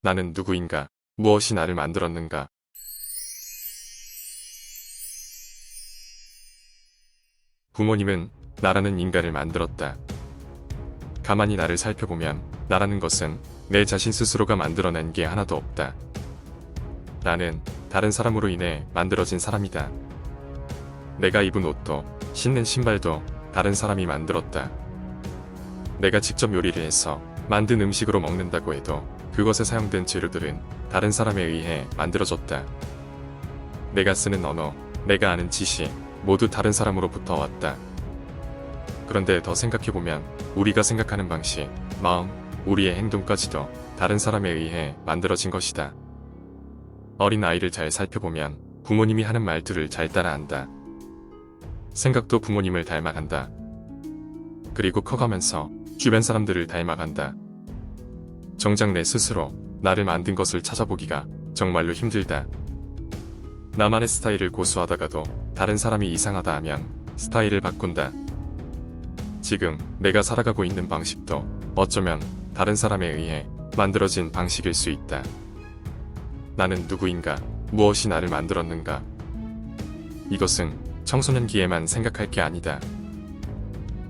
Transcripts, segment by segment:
나는 누구인가? 무엇이 나를 만들었는가? 부모님은 나라는 인간을 만들었다. 가만히 나를 살펴보면 나라는 것은 내 자신 스스로가 만들어낸 게 하나도 없다. 나는 다른 사람으로 인해 만들어진 사람이다. 내가 입은 옷도 신는 신발도 다른 사람이 만들었다. 내가 직접 요리를 해서 만든 음식으로 먹는다고 해도 그것에 사용된 재료들은 다른 사람에 의해 만들어졌다. 내가 쓰는 언어, 내가 아는 지식 모두 다른 사람으로부터 왔다. 그런데 더 생각해보면 우리가 생각하는 방식, 마음, 우리의 행동까지도 다른 사람에 의해 만들어진 것이다. 어린 아이를 잘 살펴보면 부모님이 하는 말들을 잘 따라한다. 생각도 부모님을 닮아간다. 그리고 커가면서 주변 사람들을 닮아간다. 정작 내 스스로 나를 만든 것을 찾아보기가 정말로 힘들다. 나만의 스타일을 고수하다가도 다른 사람이 이상하다 하면 스타일을 바꾼다. 지금 내가 살아가고 있는 방식도 어쩌면 다른 사람에 의해 만들어진 방식일 수 있다. 나는 누구인가? 무엇이 나를 만들었는가? 이것은 청소년기에만 생각할 게 아니다.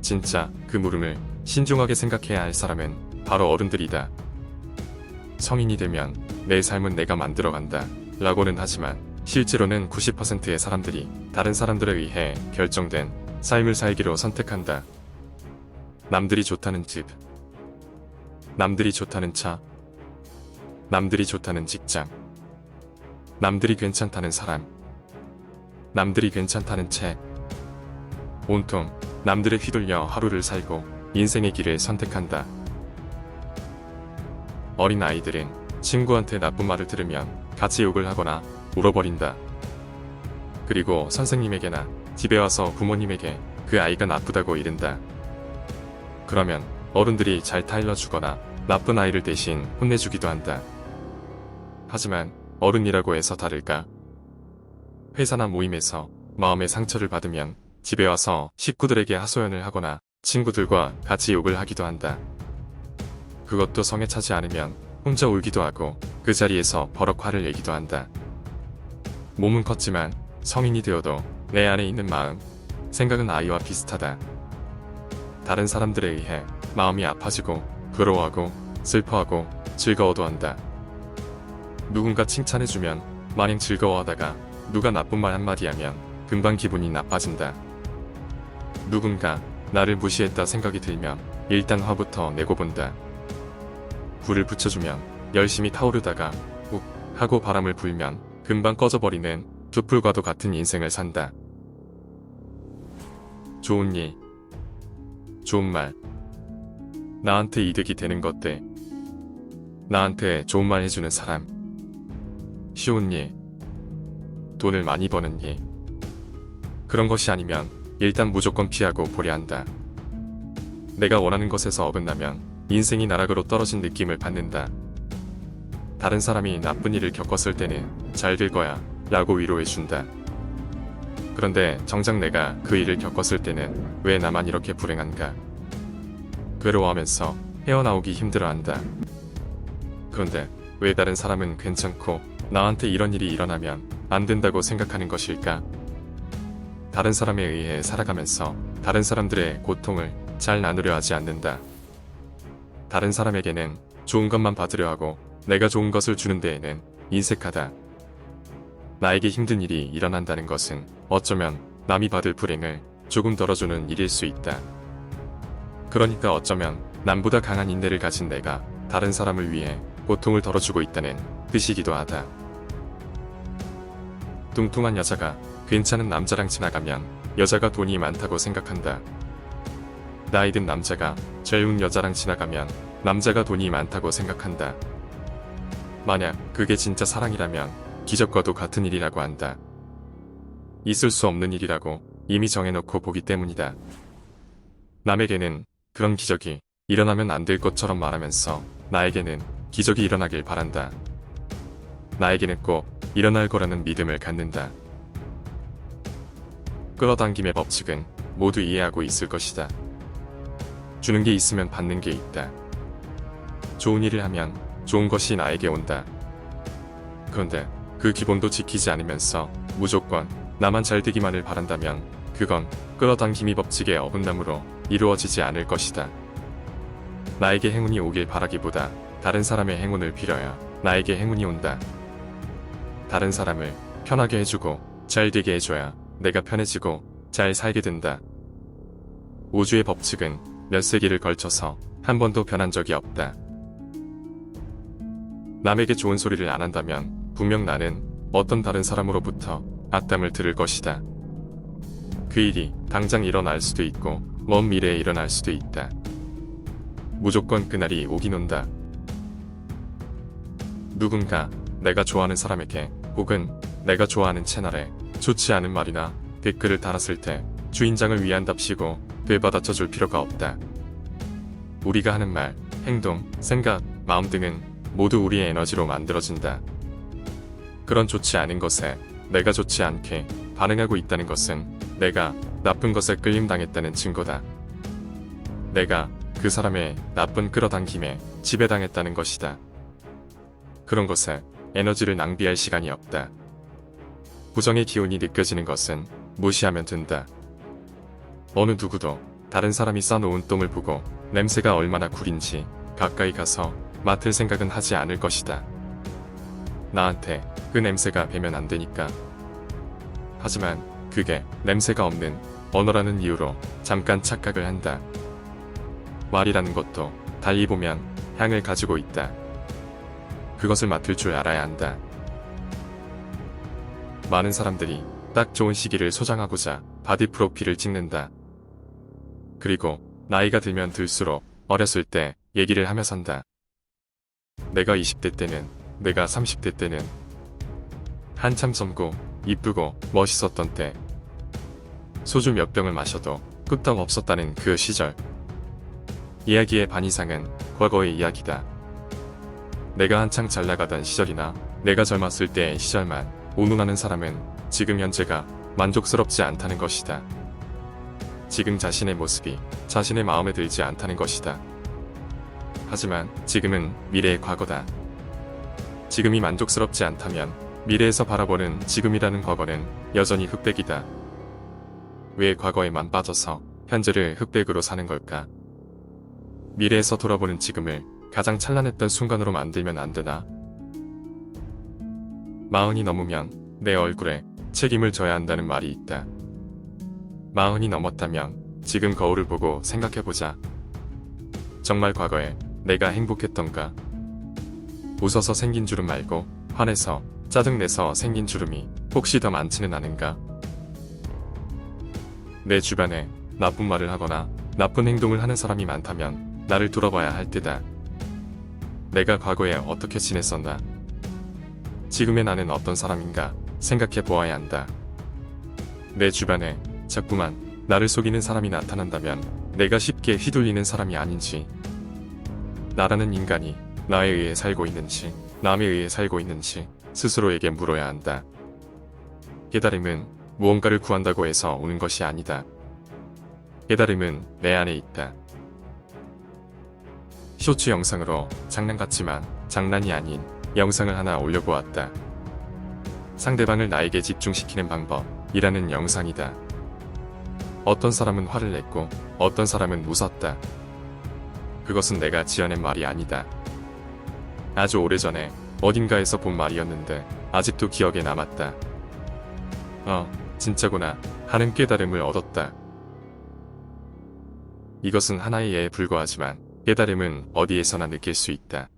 진짜 그 물음을 신중하게 생각해야 할 사람은 바로 어른들이다. 성인이 되면 내 삶은 내가 만들어간다 라고는 하지만 실제로는 90%의 사람들이 다른 사람들에 의해 결정된 삶을 살기로 선택한다. 남들이 좋다는 집, 남들이 좋다는 차, 남들이 좋다는 직장, 남들이 괜찮다는 사람, 남들이 괜찮다는 책, 온통 남들에 휘둘려 하루를 살고 인생의 길을 선택한다. 어린 아이들은 친구한테 나쁜 말을 들으면 같이 욕을 하거나 울어버린다. 그리고 선생님에게나 집에 와서 부모님에게 그 아이가 나쁘다고 이른다. 그러면 어른들이 잘 타일러주거나 나쁜 아이를 대신 혼내주기도 한다. 하지만 어른이라고 해서 다를까? 회사나 모임에서 마음의 상처를 받으면 집에 와서 식구들에게 하소연을 하거나 친구들과 같이 욕을 하기도 한다. 그것도 성에 차지 않으면 혼자 울기도 하고 그 자리에서 버럭 화를 내기도 한다. 몸은 컸지만 성인이 되어도 내 안에 있는 마음, 생각은 아이와 비슷하다. 다른 사람들에 의해 마음이 아파지고 부러워하고 슬퍼하고 즐거워도 한다. 누군가 칭찬해주면 마냥 즐거워하다가 누가 나쁜 말 한마디 하면 금방 기분이 나빠진다. 누군가 나를 무시했다 생각이 들면 일단 화부터 내고 본다. 불을 붙여주면 열심히 타오르다가 욱 하고 바람을 불면 금방 꺼져버리는 촛불과도 같은 인생을 산다. 좋은 일, 좋은 말, 나한테 이득이 되는 것들, 나한테 좋은 말 해주는 사람, 쉬운 일, 돈을 많이 버는 일, 그런 것이 아니면 일단 무조건 피하고 보려한다. 내가 원하는 것에서 어긋나면 인생이 나락으로 떨어진 느낌을 받는다. 다른 사람이 나쁜 일을 겪었을 때는 잘 될 거야 라고 위로해준다. 그런데 정작 내가 그 일을 겪었을 때는 왜 나만 이렇게 불행한가? 괴로워하면서 헤어나오기 힘들어한다. 그런데 왜 다른 사람은 괜찮고 나한테 이런 일이 일어나면 안 된다고 생각하는 것일까? 다른 사람에 의해 살아가면서 다른 사람들의 고통을 잘 나누려 하지 않는다. 다른 사람에게는 좋은 것만 받으려 하고 내가 좋은 것을 주는 데에는 인색하다. 나에게 힘든 일이 일어난다는 것은 어쩌면 남이 받을 불행을 조금 덜어주는 일일 수 있다. 그러니까 어쩌면 남보다 강한 인내를 가진 내가 다른 사람을 위해 고통을 덜어주고 있다는 뜻이기도 하다. 뚱뚱한 여자가 괜찮은 남자랑 지나가면 여자가 돈이 많다고 생각한다. 나이 든 남자가 젊은 여자랑 지나가면 남자가 돈이 많다고 생각한다. 만약 그게 진짜 사랑이라면 기적과도 같은 일이라고 한다. 있을 수 없는 일이라고 이미 정해놓고 보기 때문이다. 남에게는 그런 기적이 일어나면 안 될 것처럼 말하면서 나에게는 기적이 일어나길 바란다. 나에게는 꼭 일어날 거라는 믿음을 갖는다. 끌어당김의 법칙은 모두 이해하고 있을 것이다. 주는 게 있으면 받는 게 있다. 좋은 일을 하면 좋은 것이 나에게 온다. 그런데 그 기본도 지키지 않으면서 무조건 나만 잘 되기만을 바란다면 그건 끌어당김이 법칙의 어긋남으로 이루어지지 않을 것이다. 나에게 행운이 오길 바라기보다 다른 사람의 행운을 빌어야 나에게 행운이 온다. 다른 사람을 편하게 해주고 잘 되게 해줘야 내가 편해지고 잘 살게 된다. 우주의 법칙은 몇 세기를 걸쳐서 한 번도 변한 적이 없다. 남에게 좋은 소리를 안 한다면 분명 나는 어떤 다른 사람으로부터 악담을 들을 것이다. 그 일이 당장 일어날 수도 있고 먼 미래에 일어날 수도 있다. 무조건 그날이 오긴 온다. 누군가 내가 좋아하는 사람에게 혹은 내가 좋아하는 채널에 좋지 않은 말이나 댓글을 달았을 때 주인장을 위한답시고 되받아쳐 줄 필요가 없다. 우리가 하는 말, 행동, 생각, 마음 등은 모두 우리의 에너지로 만들어진다. 그런 좋지 않은 것에 내가 좋지 않게 반응하고 있다는 것은 내가 나쁜 것에 끌림당했다는 증거다. 내가 그 사람의 나쁜 끌어당김에 지배당했다는 것이다. 그런 것에 에너지를 낭비할 시간이 없다. 부정의 기운이 느껴지는 것은 무시하면 된다. 어느 누구도 다른 사람이 싸놓은 똥을 보고 냄새가 얼마나 구린지 가까이 가서 맡을 생각은 하지 않을 것이다. 나한테 그 냄새가 배면 안 되니까. 하지만 그게 냄새가 없는 언어라는 이유로 잠깐 착각을 한다. 말이라는 것도 달리 보면 향을 가지고 있다. 그것을 맡을 줄 알아야 한다. 많은 사람들이 딱 좋은 시기를 소장하고자 바디 프로필을 찍는다. 그리고 나이가 들면 들수록 어렸을 때 얘기를 하며 산다. 내가 20대 때는, 내가 30대 때는 한참 젊고 이쁘고 멋있었던 때, 소주 몇 병을 마셔도 끄떡 없었다는 그 시절. 이야기의 반 이상은 과거의 이야기다. 내가 한창 잘 나가던 시절이나 내가 젊었을 때의 시절만 운운하는 사람은 지금 현재가 만족스럽지 않다는 것이다. 지금 자신의 모습이 자신의 마음에 들지 않다는 것이다. 하지만 지금은 미래의 과거다. 지금이 만족스럽지 않다면 미래에서 바라보는 지금이라는 과거는 여전히 흑백이다. 왜 과거에만 빠져서 현재를 흑백으로 사는 걸까? 미래에서 돌아보는 지금을 가장 찬란했던 순간으로 만들면 안 되나? 40이 넘으면 내 얼굴에 책임을 져야 한다는 말이 있다. 40이 넘었다면 지금 거울을 보고 생각해보자. 정말 과거에 내가 행복했던가? 웃어서 생긴 주름 말고 화내서 짜증내서 생긴 주름이 혹시 더 많지는 않은가? 내 주변에 나쁜 말을 하거나 나쁜 행동을 하는 사람이 많다면 나를 돌아봐야 할 때다. 내가 과거에 어떻게 지냈었나? 지금의 나는 어떤 사람인가 생각해 보아야 한다. 내 주변에 자꾸만 나를 속이는 사람이 나타난다면 내가 쉽게 휘둘리는 사람이 아닌지, 나라는 인간이 나에 의해 살고 있는지 남에 의해 살고 있는지 스스로에게 물어야 한다. 깨달음은 무언가를 구한다고 해서 오는 것이 아니다. 깨달음은 내 안에 있다. 쇼츠 영상으로 장난 같지만 장난이 아닌 영상을 하나 올려보았다. 상대방을 나에게 집중시키는 방법이라는 영상이다. 어떤 사람은 화를 냈고 어떤 사람은 웃었다. 그것은 내가 지어낸 말이 아니다. 아주 오래전에 어딘가에서 본 말이었는데 아직도 기억에 남았다. 진짜구나 하는 깨달음을 얻었다. 이것은 하나의 예에 불과하지만 깨달음은 어디에서나 느낄 수 있다.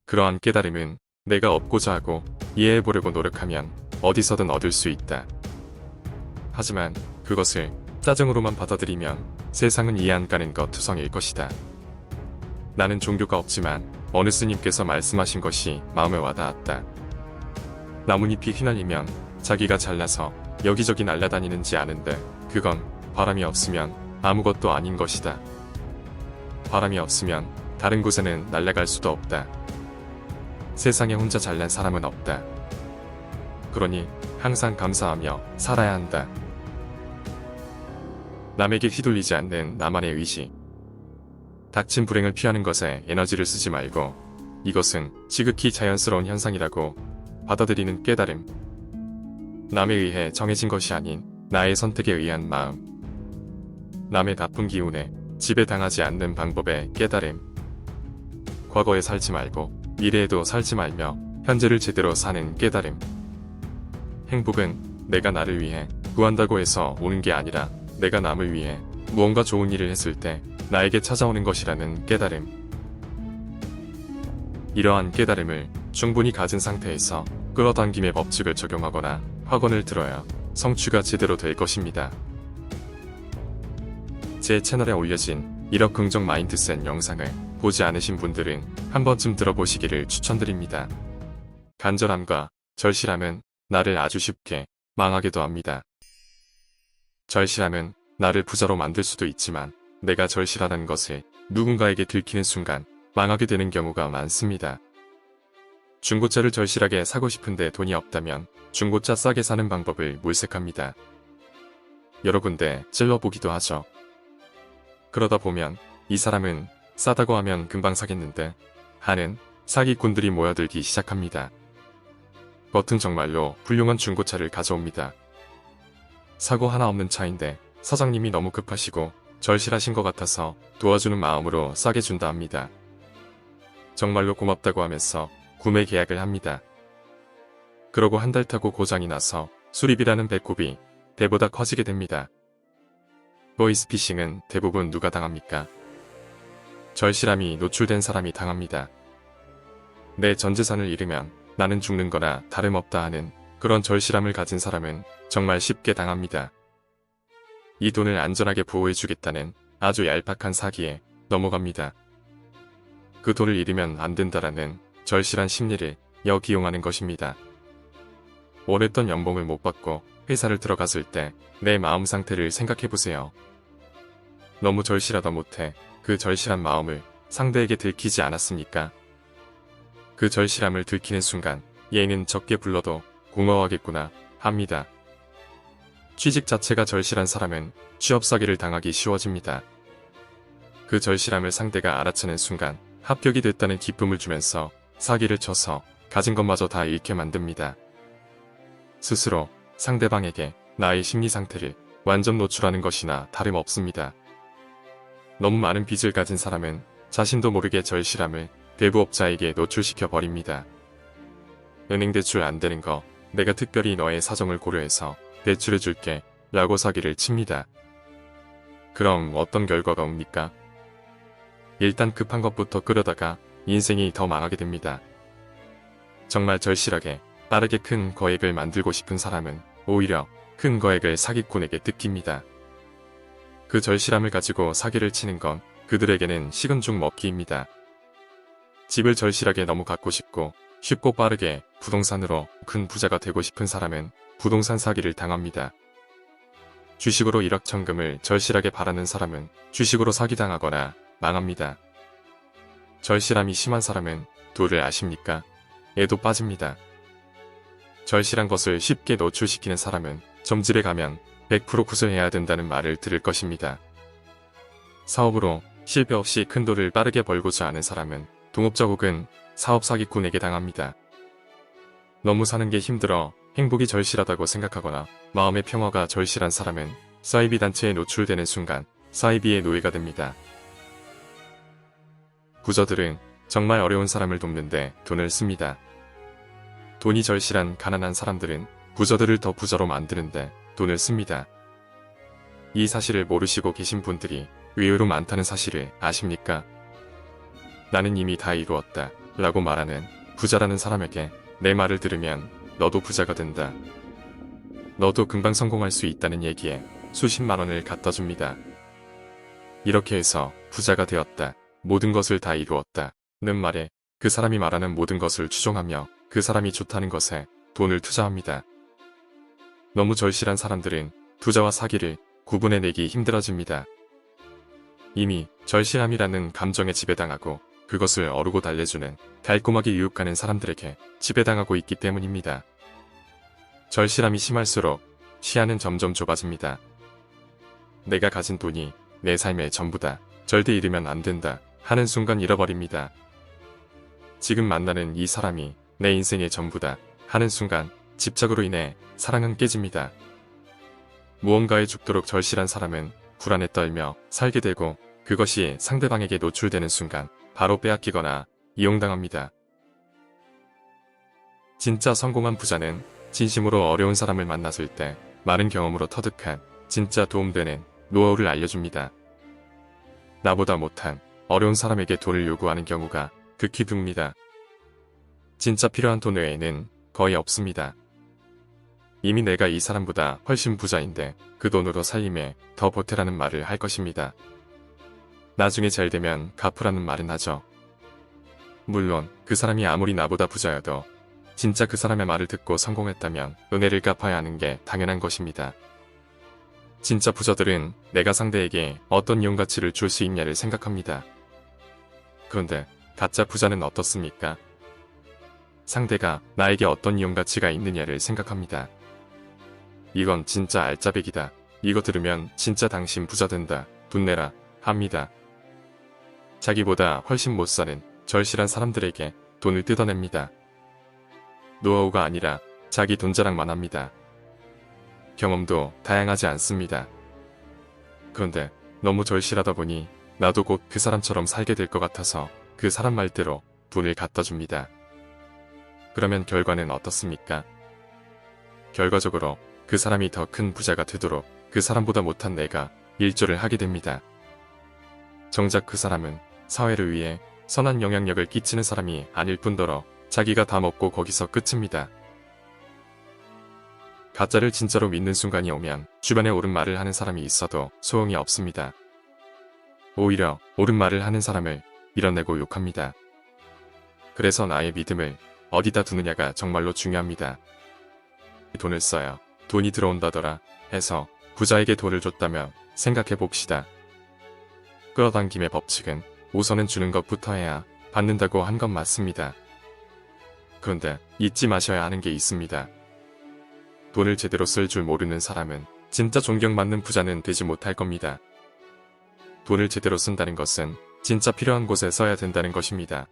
그러한 깨달음은 내가 얻고자 하고 이해해보려고 노력하면 어디서든 얻을 수 있다. 하지만 그것을 짜증으로만 받아들이면 세상은 이해 안 가는 것 투성일 것이다. 나는 종교가 없지만 어느 스님께서 말씀하신 것이 마음에 와닿았다. 나뭇잎이 휘날리면 자기가 잘나서 여기저기 날아다니는지 아는데 그건 바람이 없으면 아무것도 아닌 것이다. 바람이 없으면 다른 곳에는 날아갈 수도 없다. 세상에 혼자 잘난 사람은 없다. 그러니 항상 감사하며 살아야 한다. 남에게 휘둘리지 않는 나만의 의지. 닥친 불행을 피하는 것에 에너지를 쓰지 말고 이것은 지극히 자연스러운 현상이라고 받아들이는 깨달음. 남에 의해 정해진 것이 아닌 나의 선택에 의한 마음. 남의 나쁜 기운에 지배당하지 않는 방법의 깨달음. 과거에 살지 말고 미래에도 살지 말며 현재를 제대로 사는 깨달음. 행복은 내가 나를 위해 구한다고 해서 오는 게 아니라 내가 남을 위해 무언가 좋은 일을 했을 때 나에게 찾아오는 것이라는 깨달음. 이러한 깨달음을 충분히 가진 상태에서 끌어당김의 법칙을 적용하거나 확언을 들어야 성취가 제대로 될 것입니다. 제 채널에 올려진 1억 긍정 마인드셋 영상을 보지 않으신 분들은 한 번쯤 들어보시기를 추천드립니다. 간절함과 절실함은 나를 아주 쉽게 망하게도 합니다. 절실함은 나를 부자로 만들 수도 있지만 내가 절실하다는 것을 누군가에게 들키는 순간 망하게 되는 경우가 많습니다. 중고차를 절실하게 사고 싶은데 돈이 없다면 중고차 싸게 사는 방법을 물색합니다. 여러 군데 찔러보기도 하죠. 그러다 보면 이 사람은 싸다고 하면 금방 사겠는데 하는 사기꾼들이 모여들기 시작합니다. 겉은 정말로 훌륭한 중고차를 가져옵니다. 사고 하나 없는 차인데 사장님이 너무 급하시고 절실하신 것 같아서 도와주는 마음으로 싸게 준다 합니다. 정말로 고맙다고 하면서 구매 계약을 합니다. 그러고 한 달 타고 고장이 나서 수리비라는 배꼽이 배보다 커지게 됩니다. 보이스피싱은 대부분 누가 당합니까? 절실함이 노출된 사람이 당합니다. 내 전 재산을 잃으면 나는 죽는 거나 다름없다 하는 그런 절실함을 가진 사람은 정말 쉽게 당합니다. 이 돈을 안전하게 보호해주겠다는 아주 얄팍한 사기에 넘어갑니다. 그 돈을 잃으면 안 된다라는 절실한 심리를 역이용하는 것입니다. 원했던 연봉을 못 받고 회사를 들어갔을 때 내 마음 상태를 생각해보세요. 너무 절실하다 못해 그 절실한 마음을 상대에게 들키지 않았습니까? 그 절실함을 들키는 순간 얘는 적게 불러도 고마워하겠구나 합니다. 취직 자체가 절실한 사람은 취업 사기를 당하기 쉬워집니다. 그 절실함을 상대가 알아채는 순간 합격이 됐다는 기쁨을 주면서 사기를 쳐서 가진 것마저 다 잃게 만듭니다. 스스로 상대방에게 나의 심리 상태를 완전 노출하는 것이나 다름없습니다. 너무 많은 빚을 가진 사람은 자신도 모르게 절실함을 대부업자에게 노출시켜 버립니다. 은행 대출 안 되는 거 내가 특별히 너의 사정을 고려해서 대출해줄게 라고 사기를 칩니다. 그럼 어떤 결과가 옵니까? 일단 급한 것부터 끌어다가 인생이 더 망하게 됩니다. 정말 절실하게 빠르게 큰 거액을 만들고 싶은 사람은 오히려 큰 거액을 사기꾼에게 뜯깁니다. 그 절실함을 가지고 사기를 치는 건 그들에게는 식은 죽 먹기입니다. 집을 절실하게 너무 갖고 싶고 쉽고 빠르게 부동산으로 큰 부자가 되고 싶은 사람은 부동산 사기를 당합니다. 주식으로 1억 천금을 절실하게 바라는 사람은 주식으로 사기당하거나 망합니다. 절실함이 심한 사람은 도를 아십니까? 애도 빠집니다. 절실한 것을 쉽게 노출시키는 사람은 점집에 가면 100% 구슬해야 된다는 말을 들을 것입니다. 사업으로 실패 없이 큰 돈을 빠르게 벌고자 하는 사람은 동업자 혹은 사업 사기꾼에게 당합니다. 너무 사는 게 힘들어 행복이 절실하다고 생각하거나 마음의 평화가 절실한 사람은 사이비 단체에 노출되는 순간 사이비의 노예가 됩니다. 부자들은 정말 어려운 사람을 돕는데 돈을 씁니다. 돈이 절실한 가난한 사람들은 부자들을 더 부자로 만드는데 돈을 씁니다. 이 사실을 모르시고 계신 분들이 의외로 많다는 사실을 아십니까? 나는 이미 다 이루었다 라고 말하는 부자라는 사람에게 내 말을 들으면 너도 부자가 된다. 너도 금방 성공할 수 있다는 얘기에 수십만 원을 갖다 줍니다. 이렇게 해서 부자가 되었다. 모든 것을 다 이루었다. 는 말에 그 사람이 말하는 모든 것을 추종하며 그 사람이 좋다는 것에 돈을 투자합니다. 너무 절실한 사람들은 투자와 사기를 구분해내기 힘들어집니다. 이미 절실함이라는 감정에 지배당하고 그것을 어루고 달래주는 달콤하게 유혹하는 사람들에게 지배당하고 있기 때문입니다. 절실함이 심할수록 시야는 점점 좁아집니다. 내가 가진 돈이 내 삶의 전부다. 절대 잃으면 안 된다. 하는 순간 잃어버립니다. 지금 만나는 이 사람이 내 인생의 전부다 하는 순간 집착으로 인해 사랑은 깨집니다. 무언가에 죽도록 절실한 사람은 불안에 떨며 살게 되고 그것이 상대방에게 노출되는 순간 바로 빼앗기거나 이용당합니다. 진짜 성공한 부자는 진심으로 어려운 사람을 만났을 때 많은 경험으로 터득한 진짜 도움되는 노하우를 알려줍니다. 나보다 못한 어려운 사람에게 돈을 요구하는 경우가 극히 드뭅니다. 진짜 필요한 돈 외에는 거의 없습니다. 이미 내가 이 사람보다 훨씬 부자인데 그 돈으로 살림에 더 보태라는 말을 할 것입니다. 나중에 잘 되면 갚으라는 말은 하죠. 물론 그 사람이 아무리 나보다 부자여도 진짜 그 사람의 말을 듣고 성공했다면 은혜를 갚아야 하는 게 당연한 것입니다. 진짜 부자들은 내가 상대에게 어떤 이용가치를 줄 수 있냐를 생각합니다. 그런데 가짜 부자는 어떻습니까? 상대가 나에게 어떤 이용가치가 있느냐를 생각합니다. 이건 진짜 알짜배기다. 이거 들으면 진짜 당신 부자 된다. 돈 내라 합니다. 자기보다 훨씬 못 사는 절실한 사람들에게 돈을 뜯어냅니다. 노하우가 아니라 자기 돈 자랑만 합니다. 경험도 다양하지 않습니다. 그런데 너무 절실하다 보니 나도 곧 그 사람처럼 살게 될 것 같아서 그 사람 말대로 돈을 갖다 줍니다. 그러면 결과는 어떻습니까? 결과적으로 그 사람이 더 큰 부자가 되도록 그 사람보다 못한 내가 일조를 하게 됩니다. 정작 그 사람은 사회를 위해 선한 영향력을 끼치는 사람이 아닐 뿐더러 자기가 다 먹고 거기서 끝입니다. 가짜를 진짜로 믿는 순간이 오면 주변에 옳은 말을 하는 사람이 있어도 소용이 없습니다. 오히려 옳은 말을 하는 사람을 밀어내고 욕합니다. 그래서 나의 믿음을 어디다 두느냐가 정말로 중요합니다. 돈을 써야 돈이 들어온다더라 해서 부자에게 돈을 줬다면 생각해 봅시다. 끌어당김의 법칙은 우선은 주는 것부터 해야 받는다고 한 건 맞습니다. 그런데 잊지 마셔야 하는 게 있습니다. 돈을 제대로 쓸 줄 모르는 사람은 진짜 존경받는 부자는 되지 못할 겁니다. 돈을 제대로 쓴다는 것은 진짜 필요한 곳에 써야 된다는 것입니다.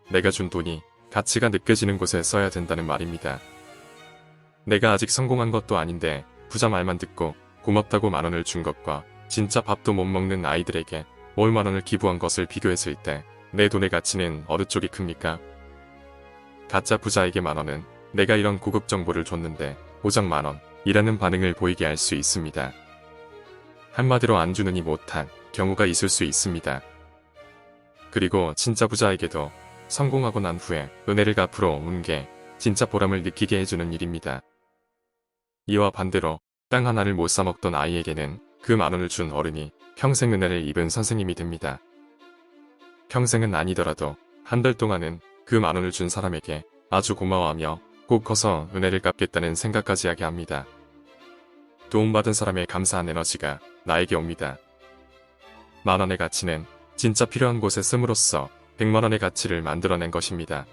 내가 준 돈이 가치가 느껴지는 곳에 써야 된다는 말입니다. 내가 아직 성공한 것도 아닌데 부자 말만 듣고 고맙다고 10,000원을 준 것과 진짜 밥도 못 먹는 아이들에게 월 10,000원을 기부한 것을 비교했을 때 내 돈의 가치는 어느 쪽이 큽니까? 가짜 부자에게 10,000원은 내가 이런 고급 정보를 줬는데 고작 10,000원이라는 반응을 보이게 할 수 있습니다. 한마디로 안 주느니 못한 경우가 있을 수 있습니다. 그리고 진짜 부자에게도 성공하고 난 후에 은혜를 갚으러 온 게 진짜 보람을 느끼게 해주는 일입니다. 이와 반대로 땅 하나를 못 사먹던 아이에게는 그 10,000원을 준 어른이 평생 은혜를 입은 선생님이 됩니다. 평생은 아니더라도 한 달 동안은 그 10,000원을 준 사람에게 아주 고마워하며 꼭 커서 은혜를 갚겠다는 생각까지 하게 합니다. 도움받은 사람의 감사한 에너지가 나에게 옵니다. 10,000원의 가치는 진짜 필요한 곳에 씀으로써 100,000원의 가치를 만들어낸 것입니다.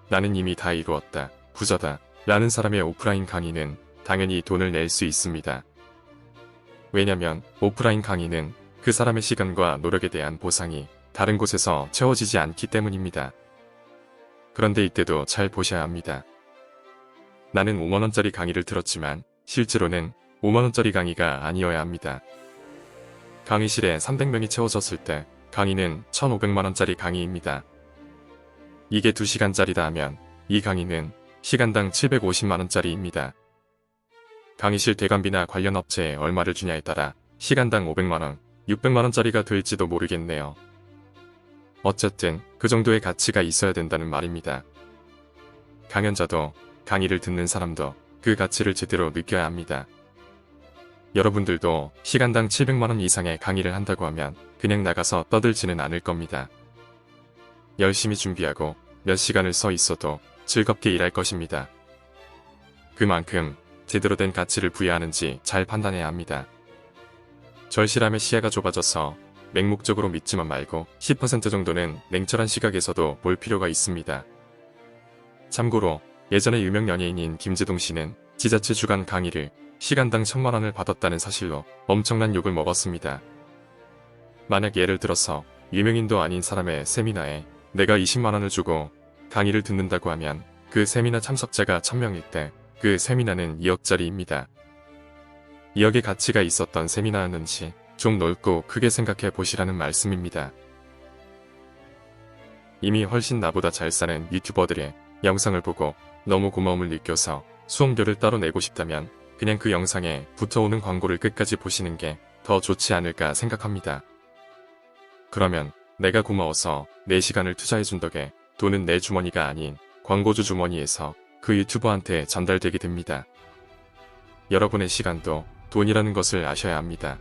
나는 이미 다 이루었다, 부자다 라는 사람의 오프라인 강의는 당연히 돈을 낼 수 있습니다. 왜냐면 오프라인 강의는 그 사람의 시간과 노력에 대한 보상이 다른 곳에서 채워지지 않기 때문입니다. 그런데 이때도 잘 보셔야 합니다. 나는 50,000원짜리 강의를 들었지만 실제로는 50,000원짜리 강의가 아니어야 합니다. 강의실에 300명이 채워졌을 때 강의는 1,500만원짜리 강의입니다. 이게 2시간짜리다 하면 이 강의는 시간당 750만원짜리입니다. 강의실 대관비나 관련 업체에 얼마를 주냐에 따라 시간당 500만원, 600만원짜리가 될지도 모르겠네요. 어쨌든 그 정도의 가치가 있어야 된다는 말입니다. 강연자도 강의를 듣는 사람도 그 가치를 제대로 느껴야 합니다. 여러분들도 시간당 700만원 이상의 강의를 한다고 하면 그냥 나가서 떠들지는 않을 겁니다. 열심히 준비하고 몇 시간을 서 있어도 즐겁게 일할 것입니다. 그만큼 제대로 된 가치를 부여하는지 잘 판단해야 합니다. 절실함의 시야가 좁아져서 맹목적으로 믿지만 말고 10% 정도는 냉철한 시각에서도 볼 필요가 있습니다. 참고로 예전에 유명 연예인인 김제동 씨는 지자체 주간 강의를 시간당 1,000만원을 받았다는 사실로 엄청난 욕을 먹었습니다. 만약 예를 들어서 유명인도 아닌 사람의 세미나에 내가 20만 원을 주고 강의를 듣는다고 하면 그 세미나 참석자가 1000명일 때 그 세미나는 2억짜리입니다. 2억의 가치가 있었던 세미나였는지 좀 넓고 크게 생각해 보시라는 말씀입니다. 이미 훨씬 나보다 잘 사는 유튜버들의 영상을 보고 너무 고마움을 느껴서 수험료를 따로 내고 싶다면 그냥 그 영상에 붙어오는 광고를 끝까지 보시는 게 더 좋지 않을까 생각합니다. 그러면 내가 고마워서 내 시간을 투자해준 덕에 돈은 내 주머니가 아닌 광고주 주머니에서 그 유튜버한테 전달되게 됩니다. 여러분의 시간도 돈이라는 것을 아셔야 합니다.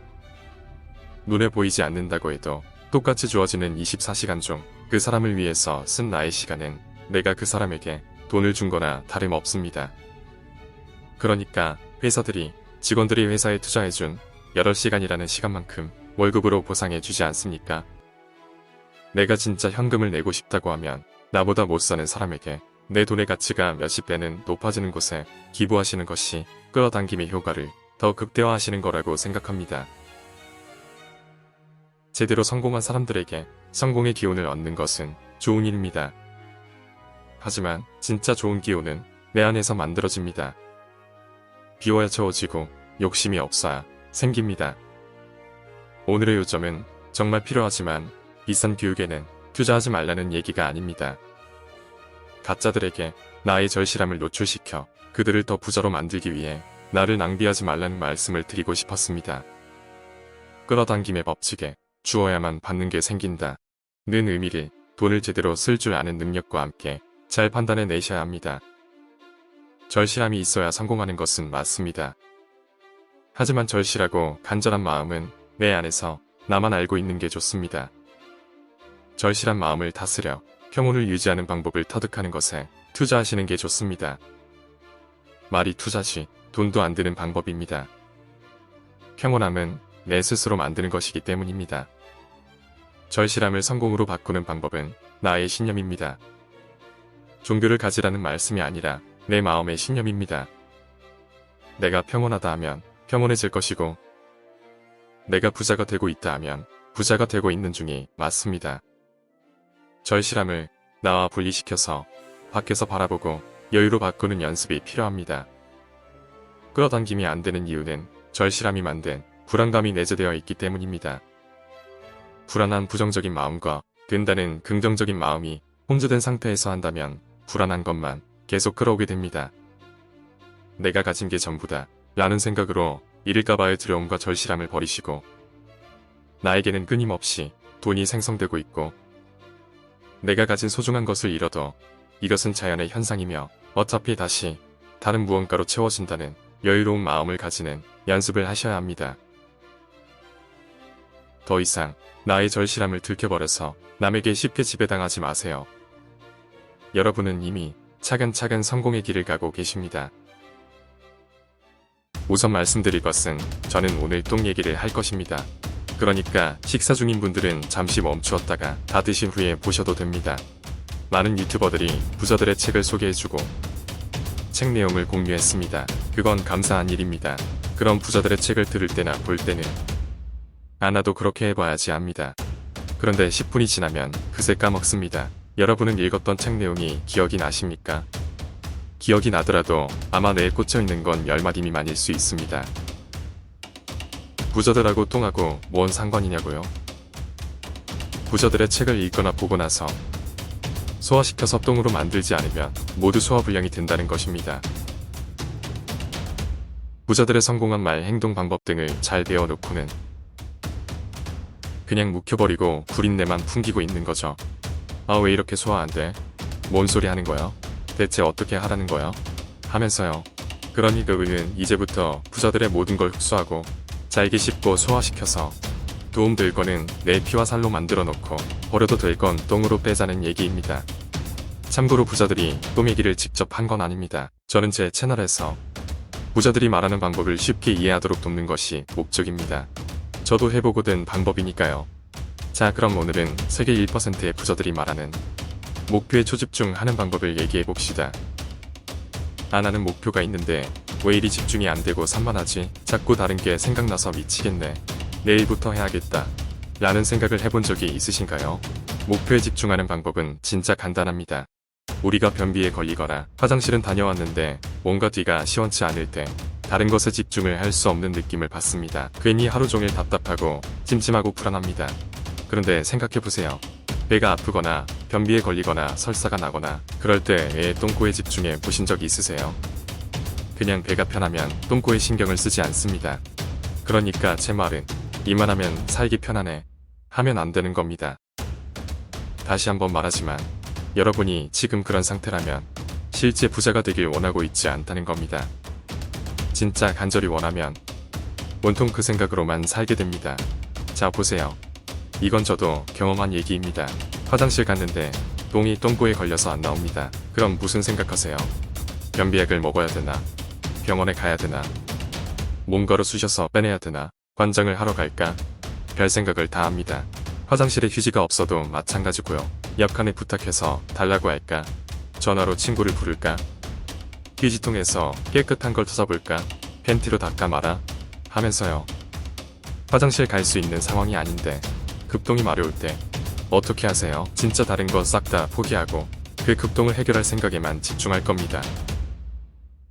눈에 보이지 않는다고 해도 똑같이 주어지는 24시간 중 그 사람을 위해서 쓴 나의 시간은 내가 그 사람에게 돈을 준 거나 다름없습니다. 그러니까 회사들이 직원들이 회사에 투자해준 8시간이라는 시간만큼 월급으로 보상해주지 않습니까? 내가 진짜 현금을 내고 싶다고 하면 나보다 못 사는 사람에게 내 돈의 가치가 몇십 배는 높아지는 곳에 기부하시는 것이 끌어당김의 효과를 더 극대화하시는 거라고 생각합니다. 제대로 성공한 사람들에게 성공의 기운을 얻는 것은 좋은 일입니다. 하지만 진짜 좋은 기운은 내 안에서 만들어집니다. 비워야 채워지고 욕심이 없어야 생깁니다. 오늘의 요점은 정말 필요하지만 비싼 교육에는 투자하지 말라는 얘기가 아닙니다. 가짜들에게 나의 절실함을 노출시켜 그들을 더 부자로 만들기 위해 나를 낭비하지 말라는 말씀을 드리고 싶었습니다. 끌어당김의 법칙에 주어야만 받는 게 생긴다. 는 의미를 돈을 제대로 쓸 줄 아는 능력과 함께 잘 판단해 내셔야 합니다. 절실함이 있어야 성공하는 것은 맞습니다. 하지만 절실하고 간절한 마음은 내 안에서 나만 알고 있는 게 좋습니다. 절실한 마음을 다스려 평온을 유지하는 방법을 터득하는 것에 투자하시는 게 좋습니다. 말이 투자시 돈도 안 드는 방법입니다. 평온함은 내 스스로 만드는 것이기 때문입니다. 절실함을 성공으로 바꾸는 방법은 나의 신념입니다. 종교를 가지라는 말씀이 아니라 내 마음의 신념입니다. 내가 평온하다 하면 평온해질 것이고 내가 부자가 되고 있다 하면 부자가 되고 있는 중이 맞습니다. 절실함을 나와 분리시켜서 밖에서 바라보고 여유로 바꾸는 연습이 필요합니다. 끌어당김이 안 되는 이유는 절실함이 만든 불안감이 내재되어 있기 때문입니다. 불안한 부정적인 마음과 된다는 긍정적인 마음이 혼재된 상태에서 한다면 불안한 것만 계속 끌어오게 됩니다. 내가 가진 게 전부다 라는 생각으로 잃을까봐의 두려움과 절실함을 버리시고 나에게는 끊임없이 돈이 생성되고 있고 내가 가진 소중한 것을 잃어도 이것은 자연의 현상이며 어차피 다시 다른 무언가로 채워진다는 여유로운 마음을 가지는 연습을 하셔야 합니다. 더 이상 나의 절실함을 들켜버려서 남에게 쉽게 지배당하지 마세요. 여러분은 이미 차근차근 성공의 길을 가고 계십니다. 우선 말씀드릴 것은 저는 오늘 똥 얘기를 할 것입니다. 그러니까 식사 중인 분들은 잠시 멈추었다가 다 드신 후에 보셔도 됩니다. 많은 유튜버들이 부자들의 책을 소개해주고 책 내용을 공유했습니다. 그건 감사한 일입니다. 그런 부자들의 책을 들을 때나 볼 때는 나도 그렇게 해봐야지 합니다. 그런데 10분이 지나면 그새 까먹습니다. 여러분은 읽었던 책 내용이 기억이 나십니까? 기억이 나더라도 아마 뇌에 꽂혀있는 건 10마디 미만일 수 있습니다. 부자들하고 똥하고 뭔 상관이냐고요? 부자들의 책을 읽거나 보고 나서 소화시켜서 똥으로 만들지 않으면 모두 소화불량이 된다는 것입니다. 부자들의 성공한 말, 행동 방법 등을 잘 배워놓고는 그냥 묵혀버리고 구린내만 풍기고 있는 거죠. 아, 왜 이렇게 소화 안 돼? 뭔 소리 하는 거야? 대체 어떻게 하라는 거야? 하면서요. 그러니 그는 이제부터 부자들의 모든 걸 흡수하고 잘게 씹고 소화시켜서 도움될 거는 내 피와 살로 만들어 놓고 버려도 될 건 똥으로 빼자는 얘기입니다. 참고로 부자들이 똥 얘기를 직접 한 건 아닙니다. 저는 제 채널에서 부자들이 말하는 방법을 쉽게 이해하도록 돕는 것이 목적입니다. 저도 해보고 된 방법이니까요. 자, 그럼 오늘은 세계 1%의 부자들이 말하는 목표에 초집중하는 방법을 얘기해봅시다. 나는 목표가 있는데 왜 이리 집중이 안되고 산만하지? 자꾸 다른 게 생각나서 미치겠네. 내일부터 해야겠다. 라는 생각을 해본 적이 있으신가요? 목표에 집중하는 방법은 진짜 간단합니다. 우리가 변비에 걸리거나 화장실은 다녀왔는데 뭔가 뒤가 시원치 않을 때 다른 것에 집중을 할 수 없는 느낌을 받습니다. 괜히 하루 종일 답답하고 찜찜하고 불안합니다. 그런데 생각해보세요. 배가 아프거나 변비에 걸리거나 설사가 나거나 그럴 때 왜 똥꼬에 집중해 보신 적 있으세요? 그냥 배가 편하면 똥꼬에 신경을 쓰지 않습니다. 그러니까 제 말은 이만하면 살기 편하네 하면 안 되는 겁니다. 다시 한번 말하지만 여러분이 지금 그런 상태라면 실제 부자가 되길 원하고 있지 않다는 겁니다. 진짜 간절히 원하면 온통 그 생각으로만 살게 됩니다. 자 보세요. 이건 저도 경험한 얘기입니다. 화장실 갔는데 똥이 똥꼬에 걸려서 안 나옵니다. 그럼 무슨 생각하세요? 변비약을 먹어야 되나? 병원에 가야 되나? 뭔가로 쑤셔서 빼내야 되나? 관장을 하러 갈까? 별 생각을 다 합니다. 화장실에 휴지가 없어도 마찬가지고요. 약간에 부탁해서 달라고 할까? 전화로 친구를 부를까? 휴지통에서 깨끗한 걸 찾아볼까? 팬티로 닦아 말아? 하면서요. 화장실 갈 수 있는 상황이 아닌데 급동이 마려울 때 어떻게 하세요? 진짜 다른 거 싹 다 포기하고 그 급동을 해결할 생각에만 집중할 겁니다.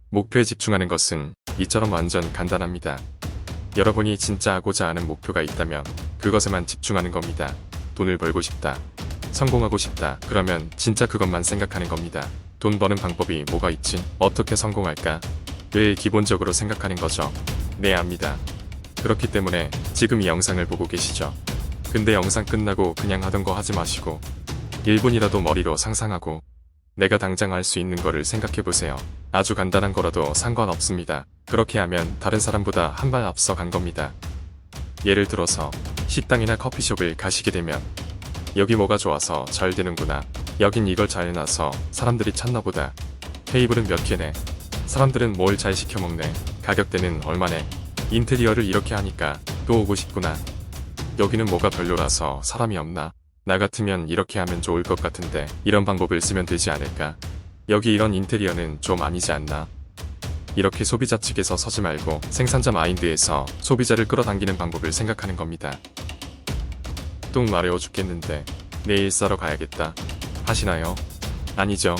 목표에 집중하는 것은 이처럼 완전 간단합니다. 여러분이 진짜 하고자 하는 목표가 있다면 그것에만 집중하는 겁니다. 돈을 벌고 싶다. 성공하고 싶다. 그러면 진짜 그것만 생각하는 겁니다. 돈 버는 방법이 뭐가 있지? 어떻게 성공할까? 왜 기본적으로 생각하는 거죠? 네, 압니다. 그렇기 때문에 지금 이 영상을 보고 계시죠? 근데 영상 끝나고 그냥 하던 거 하지 마시고 1분이라도 머리로 상상하고 내가 당장 할 수 있는 거를 생각해보세요. 아주 간단한 거라도 상관없습니다. 그렇게 하면 다른 사람보다 한 발 앞서 간 겁니다. 예를 들어서 식당이나 커피숍을 가시게 되면 여기 뭐가 좋아서 잘 되는구나. 여긴 이걸 잘 해놔서 사람들이 찾나 보다. 테이블은 몇 개네. 사람들은 뭘 잘 시켜먹네. 가격대는 얼마네. 인테리어를 이렇게 하니까 또 오고 싶구나. 여기는 뭐가 별로라서 사람이 없나? 나 같으면 이렇게 하면 좋을 것 같은데 이런 방법을 쓰면 되지 않을까? 여기 이런 인테리어는 좀 아니지 않나? 이렇게 소비자 측에서 서지 말고 생산자 마인드에서 소비자를 끌어당기는 방법을 생각하는 겁니다. 똥 마려워 죽겠는데 내일 싸러 가야겠다 하시나요? 아니죠.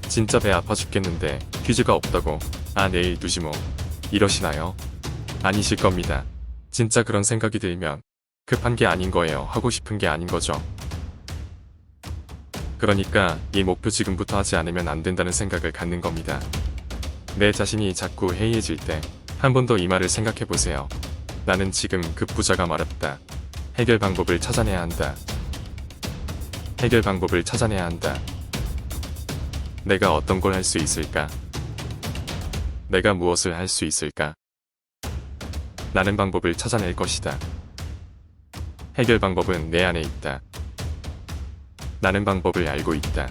진짜 배 아파 죽겠는데 휴지가 없다고 아 내일 두지 뭐 이러시나요? 아니실 겁니다. 진짜 그런 생각이 들면 급한 게 아닌 거예요. 하고 싶은 게 아닌 거죠. 그러니까 이 목표 지금부터 하지 않으면 안 된다는 생각을 갖는 겁니다. 내 자신이 자꾸 해이해질 때 한 번 더 이 말을 생각해 보세요. 나는 지금 급부자가 마렵다. 해결 방법을 찾아내야 한다. 해결 방법을 찾아내야 한다. 내가 어떤 걸 할 수 있을까? 내가 무엇을 할 수 있을까? 나는 방법을 찾아낼 것이다. 해결 방법은 내 안에 있다. 나는 방법을 알고 있다.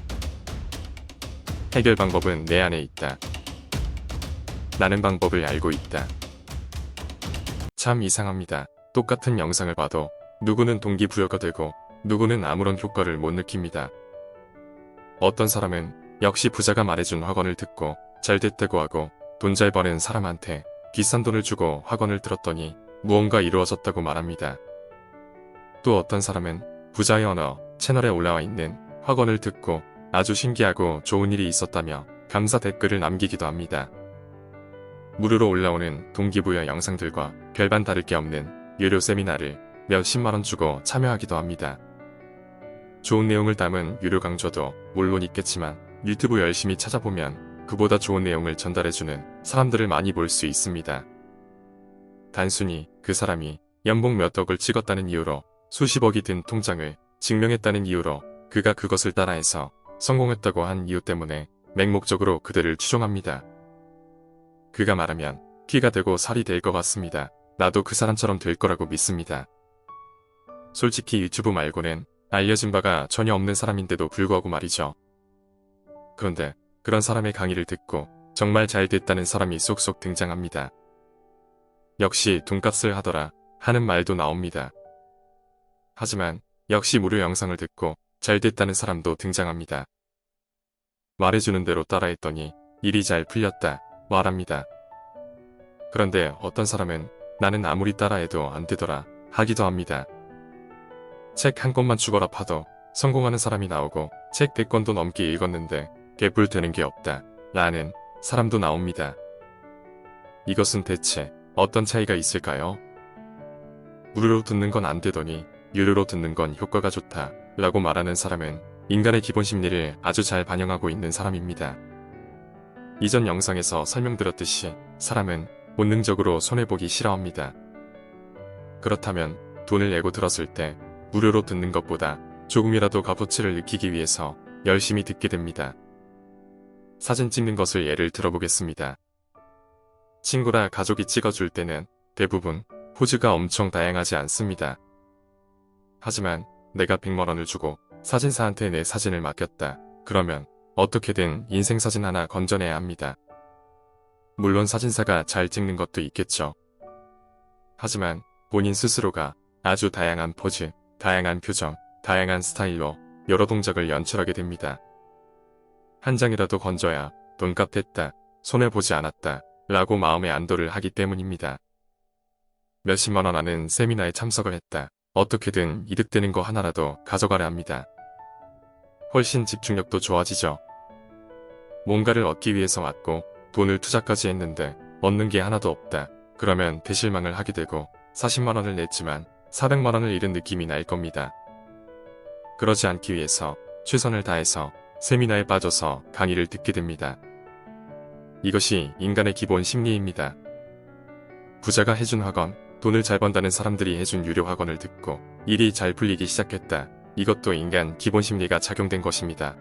해결 방법은 내 안에 있다. 나는 방법을 알고 있다. 참 이상합니다. 똑같은 영상을 봐도 누구는 동기부여가 되고 누구는 아무런 효과를 못 느낍니다. 어떤 사람은 역시 부자가 말해준 학원을 듣고 잘 됐다고 하고 돈 잘 버는 사람한테 비싼 돈을 주고 학원을 들었더니 무언가 이루어졌다고 말합니다. 또 어떤 사람은 부자의 언어 채널에 올라와 있는 학원을 듣고 아주 신기하고 좋은 일이 있었다며 감사 댓글을 남기기도 합니다. 무료로 올라오는 동기부여 영상들과 별반 다를 게 없는 유료 세미나를 몇십만원 주고 참여하기도 합니다. 좋은 내용을 담은 유료 강좌도 물론 있겠지만 유튜브 열심히 찾아보면 그보다 좋은 내용을 전달해주는 사람들을 많이 볼 수 있습니다. 단순히 그 사람이 연봉 몇 억을 찍었다는 이유로 수십억이 든 통장을 증명했다는 이유로 그가 그것을 따라해서 성공했다고 한 이유 때문에 맹목적으로 그들을 추종합니다. 그가 말하면 키가 되고 살이 될 것 같습니다. 나도 그 사람처럼 될 거라고 믿습니다. 솔직히 유튜브 말고는 알려진 바가 전혀 없는 사람인데도 불구하고 말이죠. 그런데 그런 사람의 강의를 듣고 정말 잘 됐다는 사람이 쏙쏙 등장합니다. 역시 돈값을 하더라 하는 말도 나옵니다. 하지만 역시 무료 영상을 듣고 잘 됐다는 사람도 등장합니다. 말해주는 대로 따라했더니 일이 잘 풀렸다 말합니다. 그런데 어떤 사람은 나는 아무리 따라해도 안 되더라 하기도 합니다. 책 한 권만 죽어라 파도 성공하는 사람이 나오고 책 100권도 넘게 읽었는데 개뿔 되는 게 없다 라는 사람도 나옵니다. 이것은 대체 어떤 차이가 있을까요? 무료로 듣는 건 안 되더니 유료로 듣는 건 효과가 좋다 라고 말하는 사람은 인간의 기본 심리를 아주 잘 반영하고 있는 사람입니다. 이전 영상에서 설명드렸듯이 사람은 본능적으로 손해보기 싫어합니다. 그렇다면 돈을 내고 들었을 때 무료로 듣는 것보다 조금이라도 값어치를 느끼기 위해서 열심히 듣게 됩니다. 사진 찍는 것을 예를 들어보겠습니다. 친구나 가족이 찍어줄 때는 대부분 포즈가 엄청 다양하지 않습니다. 하지만 내가 100만 원을 주고 사진사한테 내 사진을 맡겼다. 그러면 어떻게든 인생사진 하나 건져내야 합니다. 물론 사진사가 잘 찍는 것도 있겠죠. 하지만 본인 스스로가 아주 다양한 포즈, 다양한 표정, 다양한 스타일로 여러 동작을 연출하게 됩니다. 한 장이라도 건져야 돈값 됐다, 손해보지 않았다 라고 마음의 안도를 하기 때문입니다. 몇십만 원 하는 세미나에 참석을 했다. 어떻게든 이득되는 거 하나라도 가져가려 합니다. 훨씬 집중력도 좋아지죠. 뭔가를 얻기 위해서 왔고 돈을 투자까지 했는데 얻는 게 하나도 없다. 그러면 대실망을 하게 되고 40만 원을 냈지만 400만 원을 잃은 느낌이 날 겁니다. 그러지 않기 위해서 최선을 다해서 세미나에 빠져서 강의를 듣게 됩니다. 이것이 인간의 기본 심리입니다. 부자가 해준 학원, 돈을 잘 번다는 사람들이 해준 유료 학원을 듣고 일이 잘 풀리기 시작했다. 이것도 인간 기본 심리가 작용된 것입니다.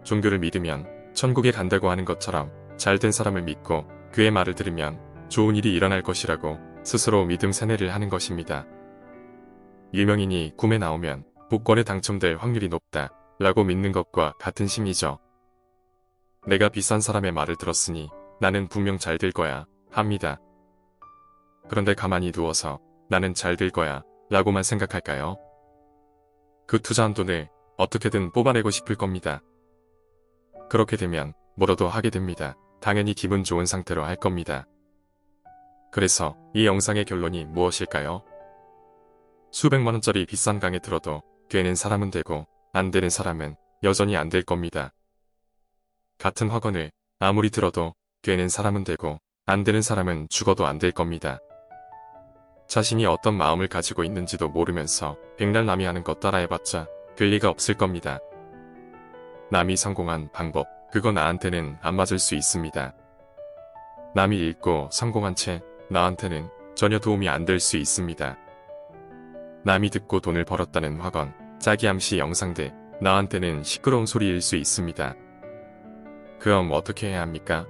종교를 믿으면 천국에 간다고 하는 것처럼 잘된 사람을 믿고 그의 말을 들으면 좋은 일이 일어날 것이라고 스스로 믿음 세뇌를 하는 것입니다. 유명인이 꿈에 나오면 복권에 당첨될 확률이 높다 라고 믿는 것과 같은 심리죠. 내가 비싼 사람의 말을 들었으니 나는 분명 잘 될 거야 합니다. 그런데 가만히 누워서 나는 잘 될 거야 라고만 생각할까요? 그 투자한 돈을 어떻게든 뽑아내고 싶을 겁니다. 그렇게 되면 뭐라도 하게 됩니다. 당연히 기분 좋은 상태로 할 겁니다. 그래서 이 영상의 결론이 무엇일까요? 수백만 원짜리 비싼 강에 들어도 되는 사람은 되고 안 되는 사람은 여전히 안 될 겁니다. 같은 학원을 아무리 들어도 되는 사람은 되고 안 되는 사람은 죽어도 안 될 겁니다. 자신이 어떤 마음을 가지고 있는지도 모르면서 백날 남이 하는 것 따라해봤자 될 리가 없을 겁니다. 남이 성공한 방법, 그거 나한테는 안 맞을 수 있습니다. 남이 읽고 성공한 채 나한테는 전혀 도움이 안 될 수 있습니다. 남이 듣고 돈을 벌었다는 학원, 짜기 암시 영상들, 나한테는 시끄러운 소리일 수 있습니다. 그럼 어떻게 해야 합니까?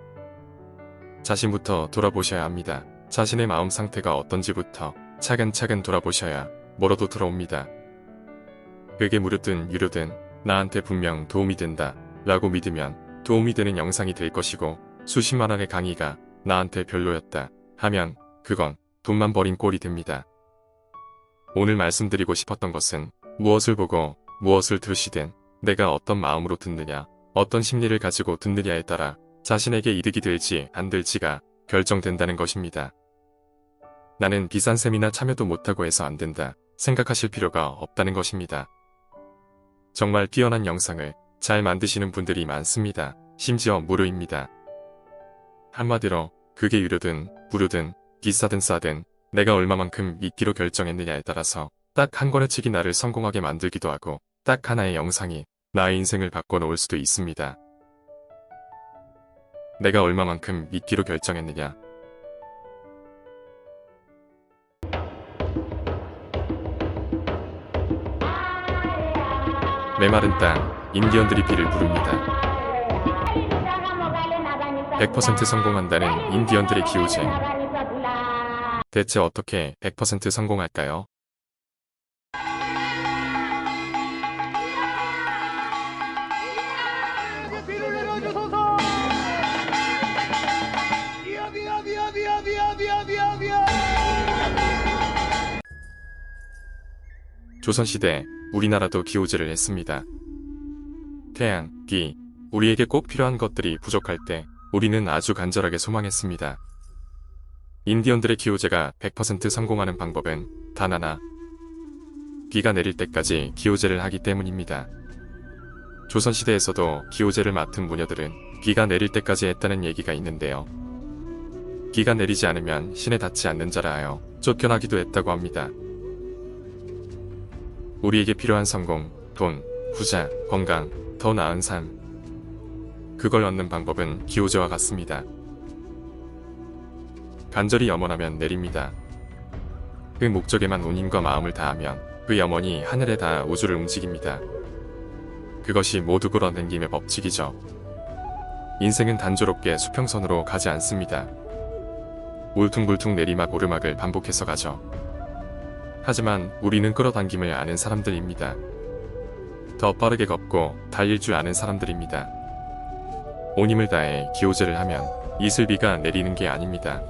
자신부터 돌아보셔야 합니다. 자신의 마음 상태가 어떤지부터 차근차근 돌아보셔야 뭐라도 들어옵니다. 그게 무료든 유료든 나한테 분명 도움이 된다 라고 믿으면 도움이 되는 영상이 될 것이고, 수십만 원의 강의가 나한테 별로였다 하면 그건 돈만 버린 꼴이 됩니다. 오늘 말씀드리고 싶었던 것은 무엇을 보고 무엇을 들으시든 내가 어떤 마음으로 듣느냐, 어떤 심리를 가지고 듣느냐에 따라 자신에게 이득이 될지 안 될지가 결정된다는 것입니다. 나는 비싼 세미나 참여도 못하고 해서 안 된다 생각하실 필요가 없다는 것입니다. 정말 뛰어난 영상을 잘 만드시는 분들이 많습니다. 심지어 무료입니다. 한마디로 그게 유료든 무료든 비싸든 싸든 내가 얼마만큼 믿기로 결정했느냐에 따라서 딱 한 권의 책이 나를 성공하게 만들기도 하고 딱 하나의 영상이 나의 인생을 바꿔놓을 수도 있습니다. 내가 얼마만큼 믿기로 결정했느냐. 메마른 땅, 인디언들이 비를 부릅니다. 100% 성공한다는 인디언들의 기호제. 대체 어떻게 100% 성공할까요? 조선시대 우리나라도 기호제를 했습니다. 태양, 귀, 우리에게 꼭 필요한 것들이 부족할 때 우리는 아주 간절하게 소망했습니다. 인디언들의 기호제가 100% 성공하는 방법은 단 하나. 비가 내릴 때까지 기호제를 하기 때문입니다. 조선시대에서도 기호제를 맡은 무녀들은 비가 내릴 때까지 했다는 얘기가 있는데요. 비가 내리지 않으면 신에 닿지 않는 자라 하여 쫓겨나기도 했다고 합니다. 우리에게 필요한 성공, 돈, 부자, 건강, 더 나은 삶. 그걸 얻는 방법은 기호제와 같습니다. 간절히 염원하면 내립니다. 그 목적에만 온 힘과 마음을 다하면 그 염원이 하늘에 닿아 우주를 움직입니다. 그것이 모두 끌어당김의 법칙이죠. 인생은 단조롭게 수평선으로 가지 않습니다. 울퉁불퉁 내리막 오르막을 반복해서 가죠. 하지만 우리는 끌어당김을 아는 사람들입니다. 더 빠르게 걷고 달릴 줄 아는 사람들입니다. 온 힘을 다해 기호제를 하면 이슬비가 내리는 게 아닙니다.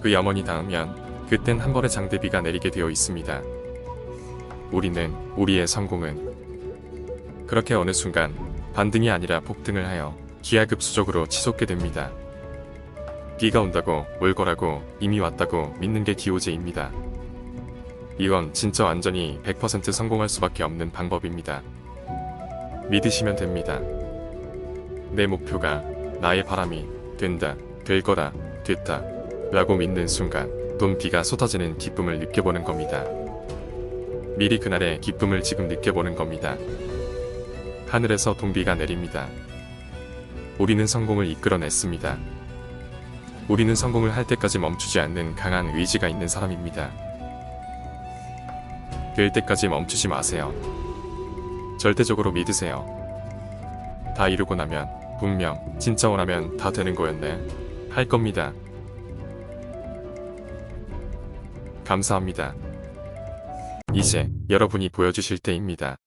그 염원이 닿으면 그땐 한 번의 장대비가 내리게 되어 있습니다. 우리의 성공은 그렇게 어느 순간 반등이 아니라 폭등을 하여 기하급수적으로 치솟게 됩니다. 비가 온다고 올 거라고 이미 왔다고 믿는 게 기호제입니다. 이건 진짜 완전히 100% 성공할 수밖에 없는 방법입니다. 믿으시면 됩니다. 내 목표가 나의 바람이 된다, 될 거다, 됐다 라고 믿는 순간 돈비가 쏟아지는 기쁨을 느껴보는 겁니다. 미리 그날의 기쁨을 지금 느껴보는 겁니다. 하늘에서 돈비가 내립니다. 우리는 성공을 이끌어냈습니다. 우리는 성공을 할 때까지 멈추지 않는 강한 의지가 있는 사람입니다. 될 때까지 멈추지 마세요. 절대적으로 믿으세요. 다 이루고 나면 분명 진짜 원하면 다 되는 거였네 할 겁니다. 감사합니다. 이제 여러분이 보여주실 때입니다.